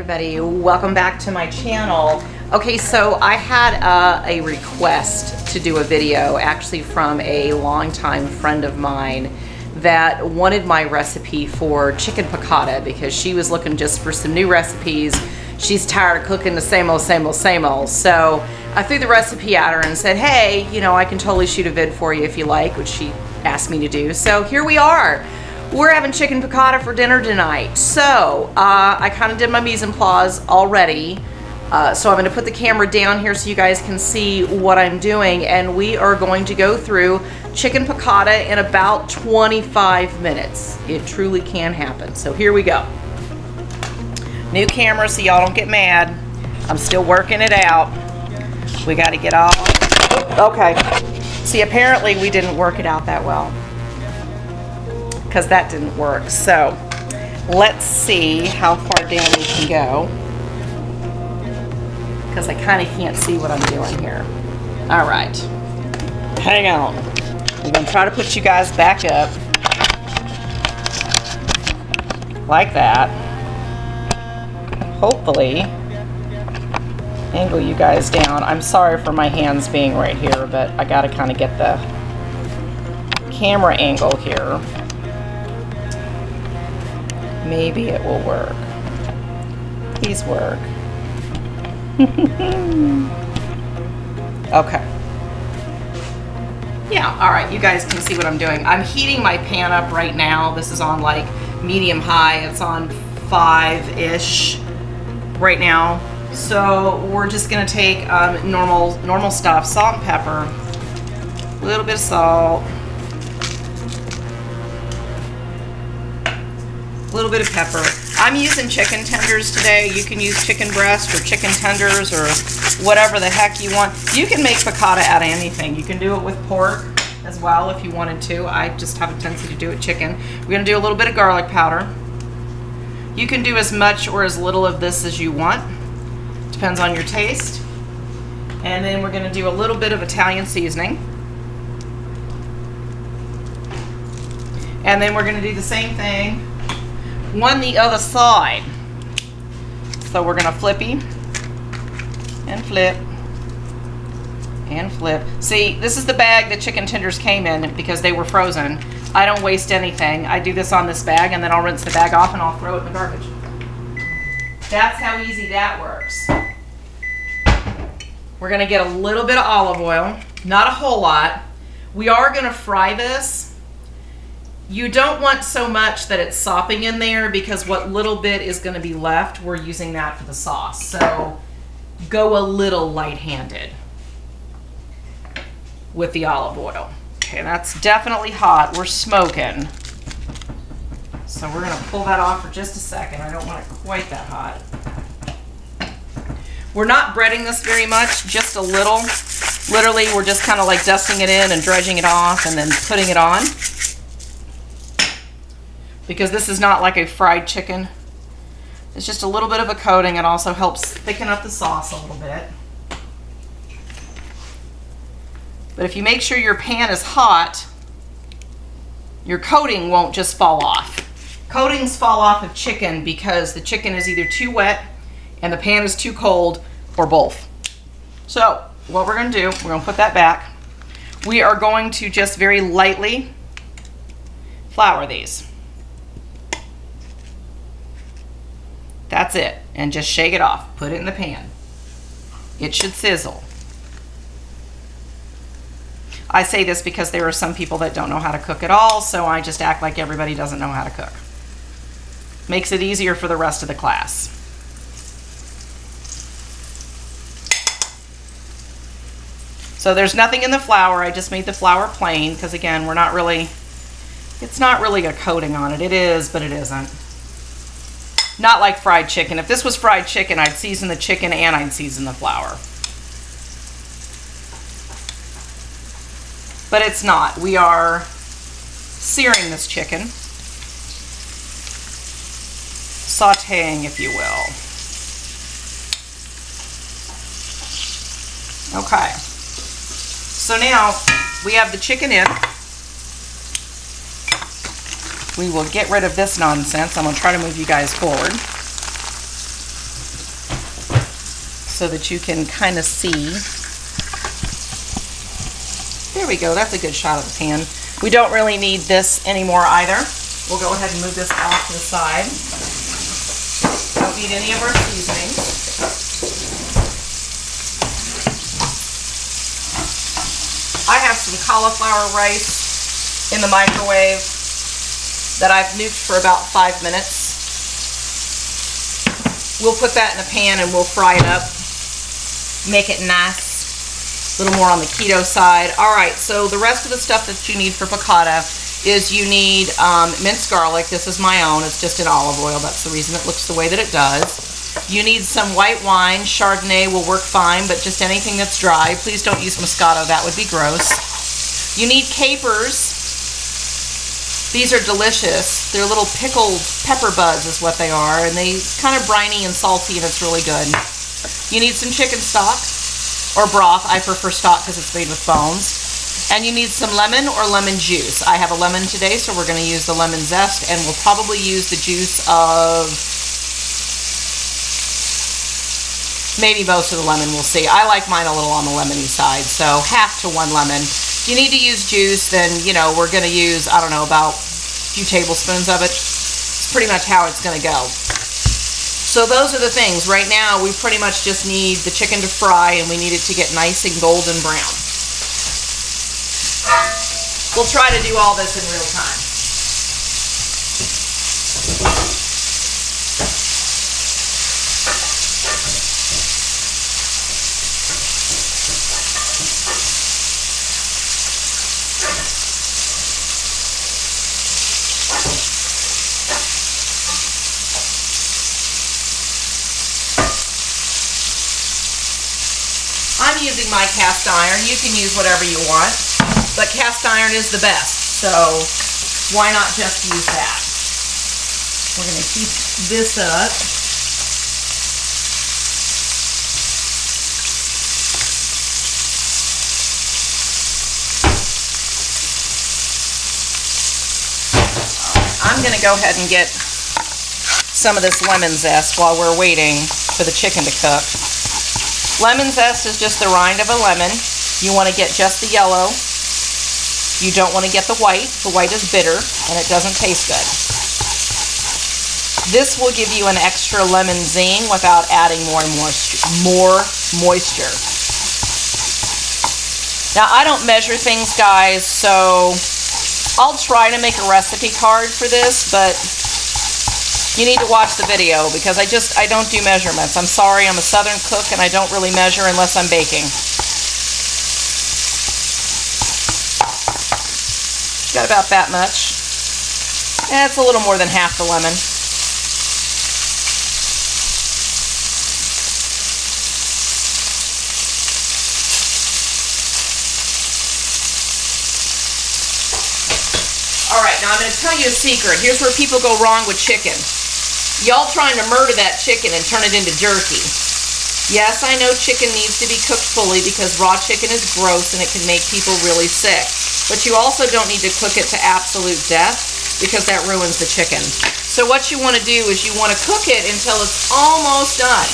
everybody, welcome back to my channel. Okay, so I had a request to do a video actually from a longtime friend of mine that wanted my recipe for chicken piccata because she was looking just for some new recipes. She's tired of cooking the same old. So I threw the recipe at her and said, hey, you know, I can totally shoot a vid for you if you like, which she asked me to do. So here we are. We're having chicken piccata for dinner tonight. So I kind of did my mise en place already. So I'm going to put the camera down here so you guys can see what I'm doing. And we are going to go through chicken piccata in about 25 minutes. It truly can happen. So here we go. New camera so y'all don't get mad. I'm still working it out. We got to get off. Okay. See, apparently we didn't work it out that well, because that didn't work. So let's see how far down we can go, because I kind of can't see what I'm doing here. All right, hang on. I'm going to try to put you guys back up like that. Hopefully angle you guys down. I'm sorry for my hands being right here, but I got to kind of get the camera angle here. Maybe it will work. Please work. Okay. Yeah, all right, you guys can see what I'm doing. I'm heating my pan up right now. This is on like medium high. It's on 5-ish right now. So we're just gonna take normal stuff, salt and pepper, a little bit of salt, a little bit of pepper. I'm using chicken tenders today. You can use chicken breast or chicken tenders or whatever the heck you want. You can make piccata out of anything. You can do it with pork as well if you wanted to. I just have a tendency to do it chicken. We're gonna do a little bit of garlic powder. You can do as much or as little of this as you want. Depends on your taste. And then we're gonna do a little bit of Italian seasoning. And then we're gonna do the same thing on the other side. So we're gonna flippy and flip and flip. See, this is the bag that chicken tenders came in because they were frozen. I don't waste anything. I do this on this bag and then I'll rinse the bag off and I'll throw it in the garbage. That's how easy that works. We're gonna get a little bit of olive oil, not a whole lot. We are gonna fry this. You don't want so much that it's sopping in there because what little bit is gonna be left, we're using that for the sauce. So go a little light-handed with the olive oil. Okay, that's definitely hot. We're smoking. So we're gonna pull that off for just a second. I don't want it quite that hot. We're not breading this very much, just a little. Literally, we're just kind of like dusting it in and dredging it off and then putting it on. Because this is not like a fried chicken. It's just a little bit of a coating. It also helps thicken up the sauce a little bit. But if you make sure your pan is hot, your coating won't just fall off. Coatings fall off of chicken because the chicken is either too wet and the pan is too cold, or both. So what we're gonna do, we're gonna put that back. We are going to just very lightly flour these. That's it, and just shake it off. Put it in the pan. It should sizzle. I say this because there are some people that don't know how to cook at all, so I just act like everybody doesn't know how to cook. Makes it easier for the rest of the class. So there's nothing in the flour. I just made the flour plain because again, we're not really, it's not really a coating on it. It is, but it isn't. Not like fried chicken. If this was fried chicken, I'd season the chicken and I'd season the flour. But it's not. We are searing this chicken. Sauteing, if you will. Okay. So now we have the chicken in. We will get rid of this nonsense. I'm going to try to move you guys forward. so that you can kind of see. There we go, that's a good shot of the pan. We don't really need this anymore either. We'll go ahead and move this off to the side. Don't need any of our seasonings. I have some cauliflower rice in the microwave that I've nuked for about 5 minutes. We'll put that in a pan and we'll fry it up. Make it nice. A little more on the keto side. Alright, so the rest of the stuff that you need for piccata is you need minced garlic. This is my own. It's just in olive oil. That's the reason it looks the way that it does. You need some white wine. Chardonnay will work fine, but just anything that's dry. Please don't use Moscato. That would be gross. You need capers. These are delicious. They're little pickled pepper buds is what they are, and they kind of briny and salty, and it's really good. You need some chicken stock or broth. I prefer stock because it's made with bones. And you need some lemon or lemon juice. I have a lemon today, so we're going to use the lemon zest, and we'll probably use the juice of maybe most of the lemon. We'll see. I like mine a little on the lemony side, so half to 1 lemon. If you need to use juice, then, you know, we're going to use, I don't know, about a few tablespoons of it. It's pretty much how it's going to go. So those are the things. Right now, we pretty much just need the chicken to fry, and we need it to get nice and golden brown. We'll try to do all this in real time. I'm using my cast iron. You can use whatever you want, but cast iron is the best, so why not just use that? We're going to heat this up. I'm going to go ahead and get some of this lemon zest while we're waiting for the chicken to cook. Lemon zest is just the rind of a lemon. You want to get just the yellow. You don't want to get the white. The white is bitter and it doesn't taste good. This will give you an extra lemon zing without adding more moisture. Now, I don't measure things, guys, so I'll try to make a recipe card for this, but you need to watch the video because I don't do measurements. I'm sorry, I'm a Southern cook and I don't really measure unless I'm baking. Got about that much. And it's a little more than half the lemon. Alright, now I'm going to tell you a secret. Here's where people go wrong with chicken. Y'all trying to murder that chicken and turn it into jerky. Yes, I know chicken needs to be cooked fully because raw chicken is gross and it can make people really sick. But you also don't need to cook it to absolute death because that ruins the chicken. So what you want to do is you want to cook it until it's almost done.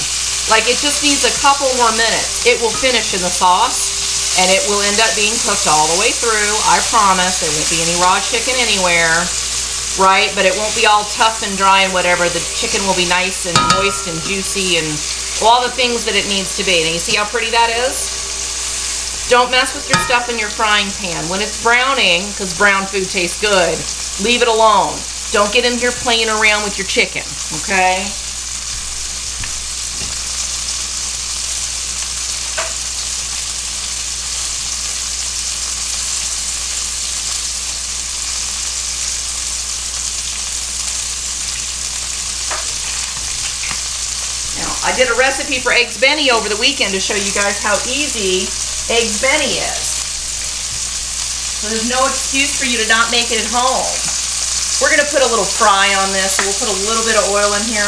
Like it just needs a couple more minutes. It will finish in the sauce and it will end up being cooked all the way through. I promise there won't be any raw chicken anywhere. Right, but it won't be all tough and dry and whatever. The chicken will be nice and moist and juicy and all the things that it needs to be. Now you see how pretty that is? Don't mess with your stuff in your frying pan. When it's browning, because brown food tastes good, leave it alone. Don't get in here playing around with your chicken, okay? I did a recipe for eggs Benny over the weekend to show you guys how easy eggs Benny is. So there's no excuse for you to not make it at home. We're going to put a little fry on this, so we'll put a little bit of oil in here.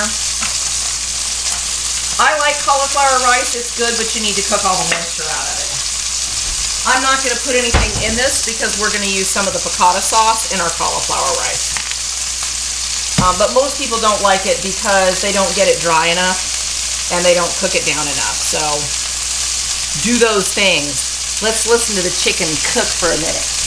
I like cauliflower rice, it's good, but you need to cook all the moisture out of it. I'm not going to put anything in this because we're going to use some of the piccata sauce in our cauliflower rice. But most people don't like it because they don't get it dry enough. and they don't cook it down enough. So do those things. Let's listen to the chicken cook for a minute.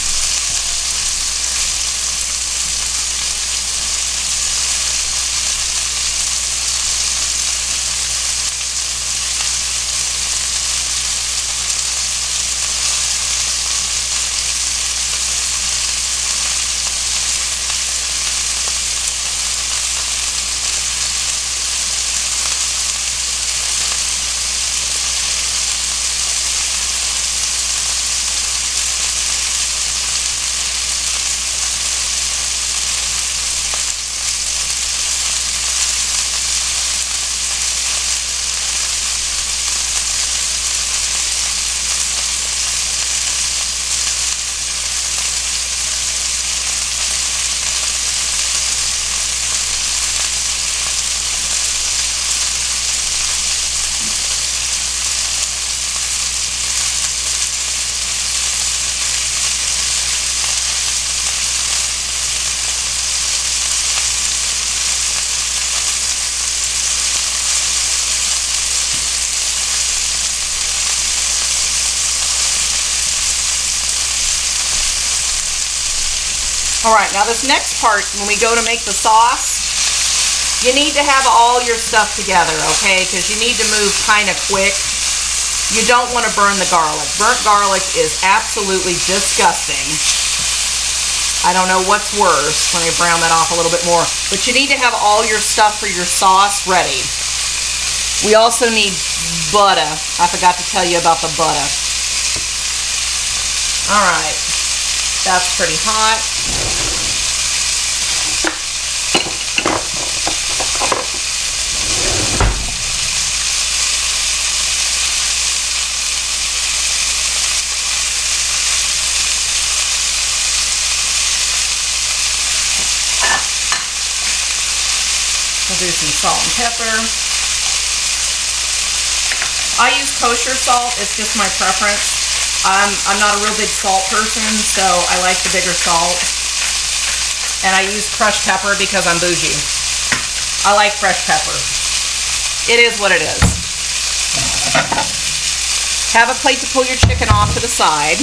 All right, now this next part, when we go to make the sauce, you need to have all your stuff together, okay? Because you need to move kind of quick. You don't want to burn the garlic. Burnt garlic is absolutely disgusting. I don't know what's worse. Let me brown that off a little bit more. But you need to have all your stuff for your sauce ready. We also need butter. I forgot to tell you about the butter. All right, that's pretty hot. We'll do some salt and pepper. I use kosher salt. It's just my preference. I'm not a real big salt person, so I like the bigger salt. And I use crushed pepper because I'm bougie. I like fresh pepper. It is what it is. Have a plate to pull your chicken off to the side.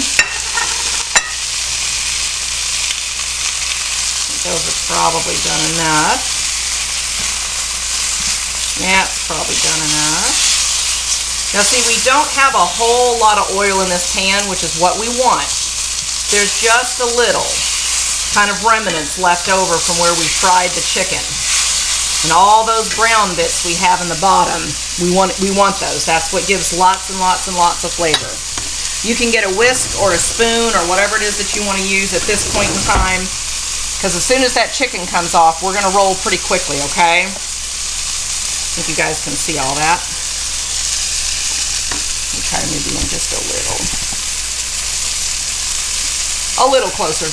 Those are probably done enough. Yeah, it's probably done enough. Now see, we don't have a whole lot of oil in this pan, which is what we want. There's just a little kind of remnants left over from where we fried the chicken. And all those brown bits we have in the bottom, we want those. That's what gives lots and lots and lots of flavor. You can get a whisk or a spoon or whatever it is that you want to use at this point in time, because as soon as that chicken comes off, we're going to roll pretty quickly, okay? I think you guys can see all that. Let me try to move in just a little closer.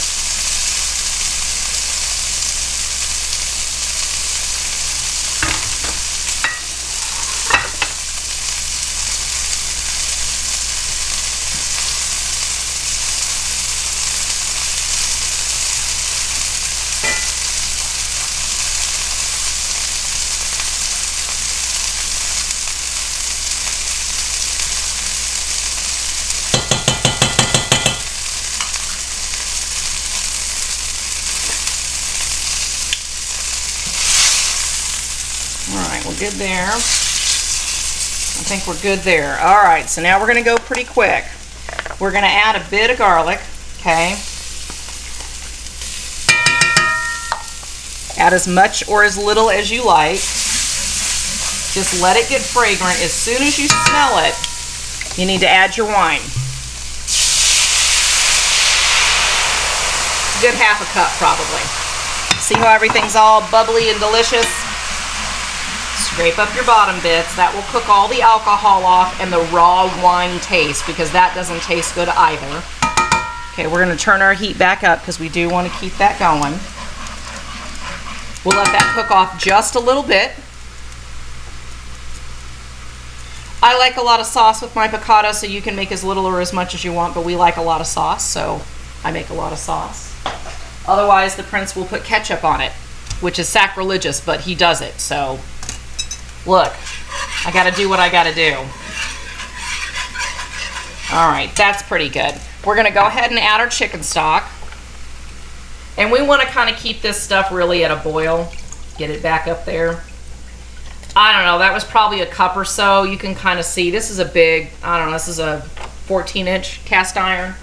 Good there. I think we're good there. All right, so now we're going to go pretty quick. We're going to add a bit of garlic, okay? Add as much or as little as you like. Just let it get fragrant. As soon as you smell it, you need to add your wine. A good half a cup probably. See how everything's all bubbly and delicious? Scrape up your bottom bits. That will cook all the alcohol off and the raw wine taste, because that doesn't taste good either. Okay, we're going to turn our heat back up because we do want to keep that going. We'll let that cook off just a little bit. I like a lot of sauce with my piccata, so you can make as little or as much as you want, but we like a lot of sauce, so I make a lot of sauce. Otherwise, the prince will put ketchup on it, which is sacrilegious, but he does it, so... Look, I gotta do what I gotta do. All right, that's pretty good. We're gonna go ahead and add our chicken stock. And we wanna kinda keep this stuff really at a boil. Get it back up there. I don't know, that was probably a cup or so. You can kind of see, this is a big, I don't know, this is a 14-inch cast iron.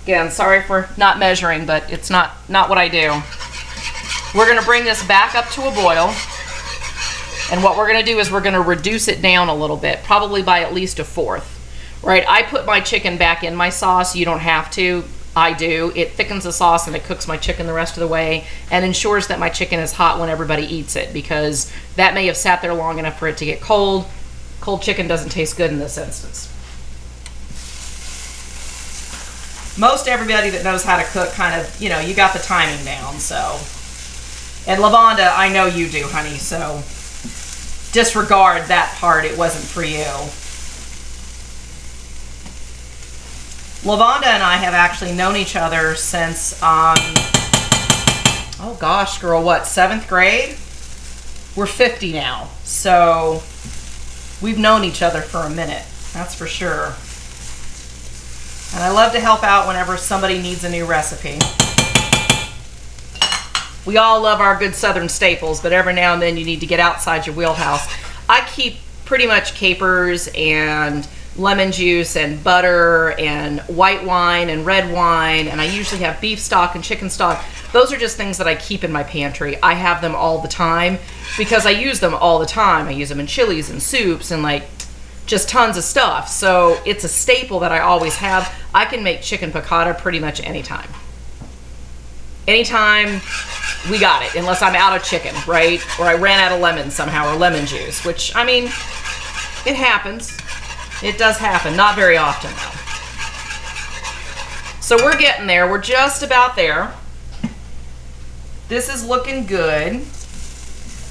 Again, sorry for not measuring, but it's not what I do. We're gonna bring this back up to a boil. And what we're gonna do is we're gonna reduce it down a little bit, probably by at least a fourth. Right, I put my chicken back in my sauce. You don't have to. I do. It thickens the sauce and it cooks my chicken the rest of the way and ensures that my chicken is hot when everybody eats it, because that may have sat there long enough for it to get cold. Cold chicken doesn't taste good in this instance. Most everybody that knows how to cook kind of, you know, you got the timing down, so. And Lavonda, I know you do, honey, so disregard that part. It wasn't for you. Lavonda and I have actually known each other since, oh gosh, girl, what, 7th grade? We're 50 now, so we've known each other for a minute, that's for sure. And I love to help out whenever somebody needs a new recipe. We all love our good Southern staples, but every now and then you need to get outside your wheelhouse. I keep pretty much capers and lemon juice and butter and white wine and red wine, and I usually have beef stock and chicken stock. Those are just things that I keep in my pantry. I have them all the time because I use them all the time. I use them in chilies and soups and like just tons of stuff. So it's a staple that I always have. I can make chicken piccata pretty much anytime. Anytime, we got it, unless I'm out of chicken, right? Or I ran out of lemon somehow, or lemon juice, which, I mean, it happens. It does happen, not very often though. So we're getting there, we're just about there. This is looking good.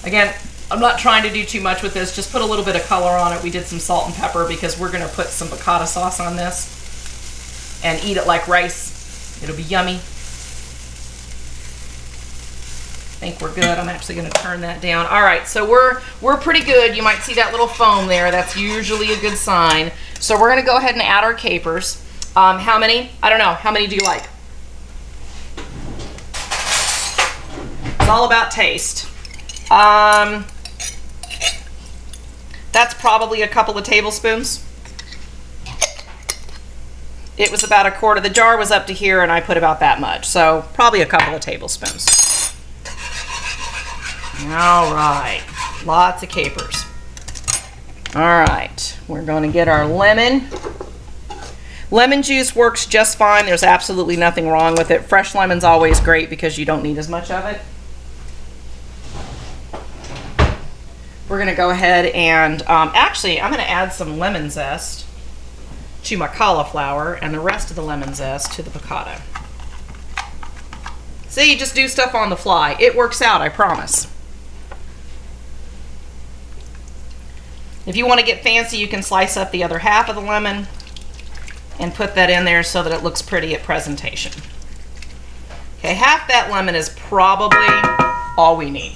Again, I'm not trying to do too much with this, just put a little bit of color on it. We did some salt and pepper because we're gonna put some piccata sauce on this and eat it like rice. It'll be yummy. I think we're good. I'm actually going to turn that down. All right, so we're pretty good. You might see that little foam there. That's usually a good sign. So we're going to go ahead and add our capers. How many? I don't know. How many do you like? It's all about taste. That's probably a couple of tablespoons. It was about a quart. The jar was up to here, and I put about that much. So probably a couple of tablespoons. All right, lots of capers. All right, we're going to get our lemon. Lemon juice works just fine. There's absolutely nothing wrong with it. Fresh lemon's always great because you don't need as much of it. We're going to go ahead and, actually, I'm going to add some lemon zest to my cauliflower and the rest of the lemon zest to the piccata. See, you just do stuff on the fly. It works out, I promise. If you want to get fancy, you can slice up the other half of the lemon and put that in there so that it looks pretty at presentation. Okay, half that lemon is probably all we need.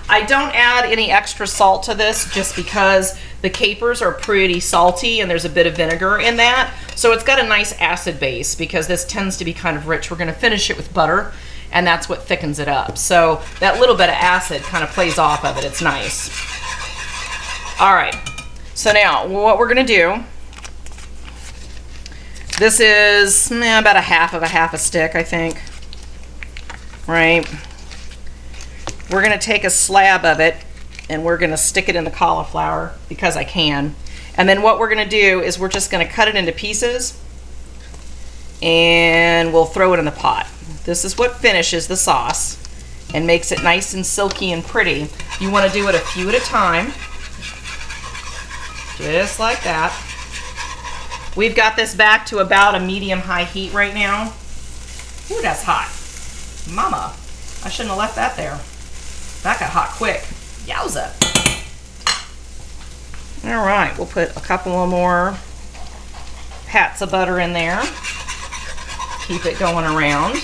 I don't add any extra salt to this just because the capers are pretty salty and there's a bit of vinegar in that. So it's got a nice acid base because this tends to be kind of rich. We're going to finish it with butter, and that's what thickens it up. So that little bit of acid kind of plays off of it. It's nice. All right, so now what we're going to do, this is about a half a stick, I think, right? We're going to take a slab of it and we're going to stick it in the cauliflower because I can. And then what we're going to do is we're just going to cut it into pieces and we'll throw it in the pot. This is what finishes the sauce and makes it nice and silky and pretty. You want to do it a few at a time, just like that. We've got this back to about a medium-high heat right now. Ooh, that's hot. Mama, I shouldn't have left that there. That got hot quick. Yowza. All right, we'll put a couple of more pats of butter in there. Keep it going around.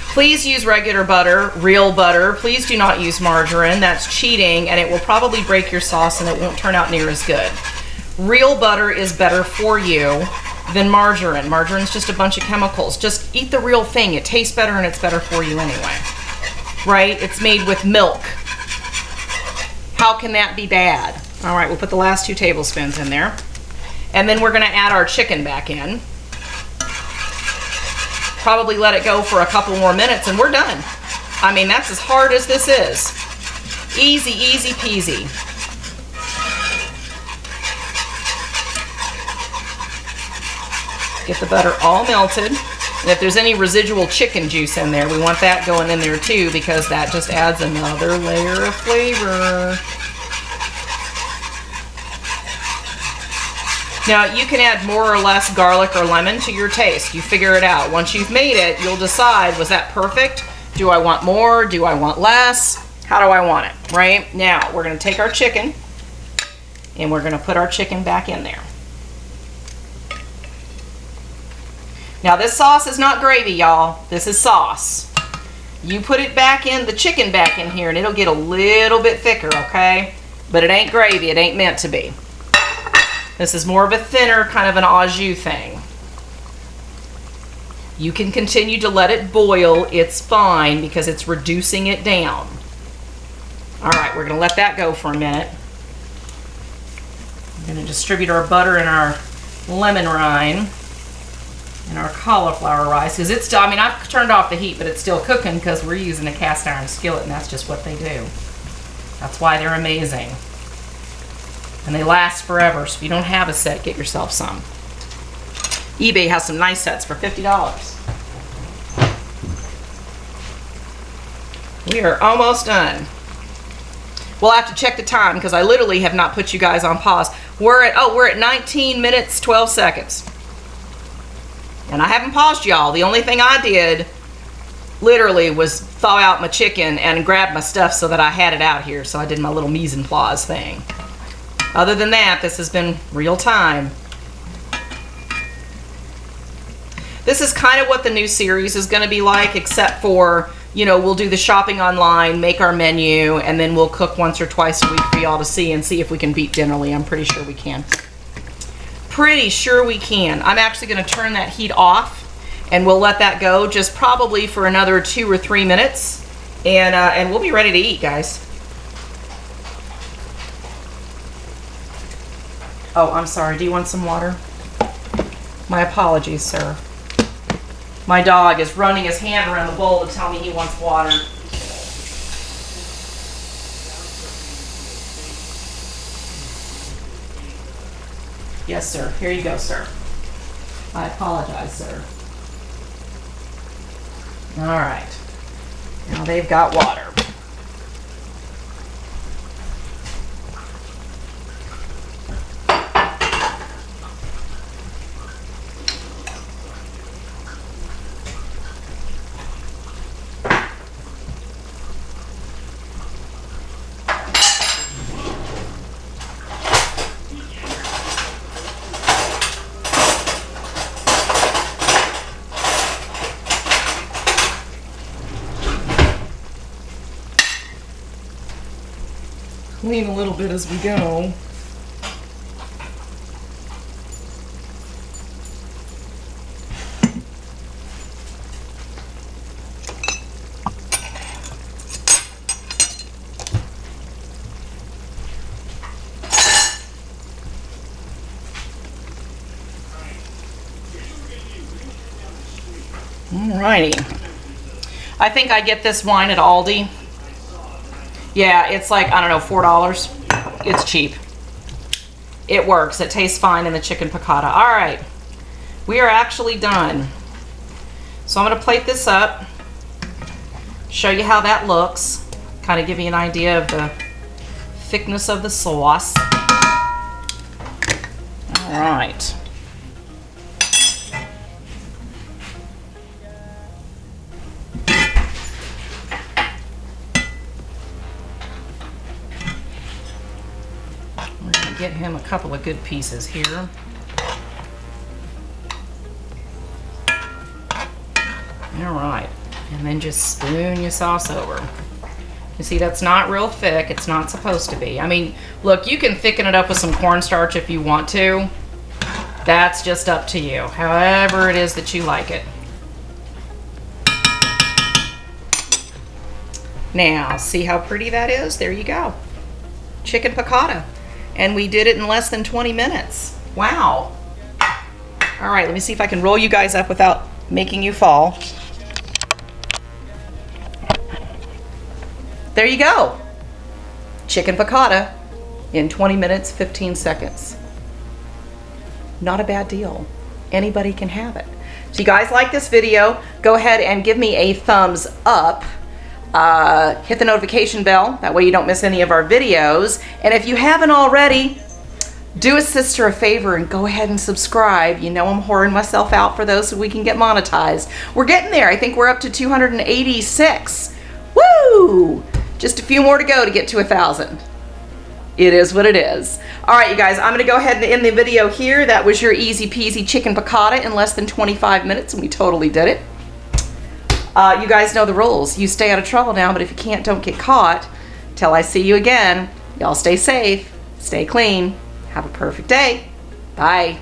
Please use regular butter, real butter. Please do not use margarine. That's cheating, and it will probably break your sauce and it won't turn out near as good. Real butter is better for you than margarine. Margarine's just a bunch of chemicals. Just eat the real thing. It tastes better and it's better for you anyway. Right? It's made with milk. How can that be bad? All right, we'll put the last 2 tablespoons in there. And then we're gonna add our chicken back in. Probably let it go for a couple more minutes and we're done. I mean, that's as hard as this is. Easy, easy peasy. Get the butter all melted. And if there's any residual chicken juice in there, we want that going in there too, because that just adds another layer of flavor. Now, you can add more or less garlic or lemon to your taste. You figure it out. Once you've made it, you'll decide, was that perfect? Do I want more? Do I want less? How do I want it, right? Now, we're gonna take our chicken and we're gonna put our chicken back in there. Now, this sauce is not gravy, y'all. This is sauce. You put it back in, the chicken back in here, and it'll get a little bit thicker, okay? But it ain't gravy. It ain't meant to be. This is more of a thinner, kind of an au jus thing. You can continue to let it boil. It's fine because it's reducing it down. All right, we're gonna let that go for a minute. We're gonna distribute our butter and our lemon rind and our cauliflower rice, because it's still, I mean, I've turned off the heat, but it's still cooking because we're using a cast iron skillet, and that's just what they do. That's why they're amazing. And they last forever, so if you don't have a set, get yourself some. eBay has some nice sets for $50. We are almost done. We'll have to check the time because I literally have not put you guys on pause. We're at 19 minutes, 12 seconds. And I haven't paused y'all. The only thing I did literally was thaw out my chicken and grab my stuff so that I had it out here. So I did my little mise en place thing. Other than that, this has been real time. This is kind of what the new series is going to be like, except for, you know, we'll do the shopping online, make our menu, and then we'll cook once or twice a week for y'all to see and see if we can beat Dinnerly. I'm pretty sure we can. Pretty sure we can. I'm actually going to turn that heat off, and we'll let that go just probably for another 2 or 3 minutes, and we'll be ready to eat, guys. Oh, I'm sorry. Do you want some water? My apologies, sir. My dog is running his hand around the bowl to tell me he wants water. Yes, sir. Here you go, sir. I apologize, sir. All right. Now they've got water. Clean a little bit as we go. Alrighty. I think I get this wine at Aldi. Yeah, it's like, I don't know, $4. It's cheap. It works. It tastes fine in the chicken piccata. All right. We are actually done. So I'm going to plate this up, show you how that looks, kind of give you an idea of the thickness of the sauce. All right. Get him a couple of good pieces here. All right. And then just spoon your sauce over. You see, that's not real thick. It's not supposed to be. I mean, look, you can thicken it up with some cornstarch if you want to. That's just up to you, however it is that you like it. Now, see how pretty that is? There you go. Chicken piccata. And we did it in less than 20 minutes. Wow. All right, let me see if I can roll you guys up without making you fall. There you go. Chicken piccata in 20 minutes, 15 seconds. Not a bad deal. Anybody can have it. So you guys like this video, go ahead and give me a thumbs up. Hit the notification bell, that way you don't miss any of our videos. And if you haven't already, do a sister a favor and go ahead and subscribe. You know I'm whoring myself out for those so we can get monetized. We're getting there. I think we're up to 286. Woo! Just a few more to go to get to 1,000. It is what it is. All right, you guys, I'm gonna go ahead and end the video here. That was your easy peasy chicken piccata in less than 25 minutes, and we totally did it. You guys know the rules. You stay out of trouble now, but if you can't, don't get caught. Till I see you again, y'all stay safe, stay clean, have a perfect day. Bye.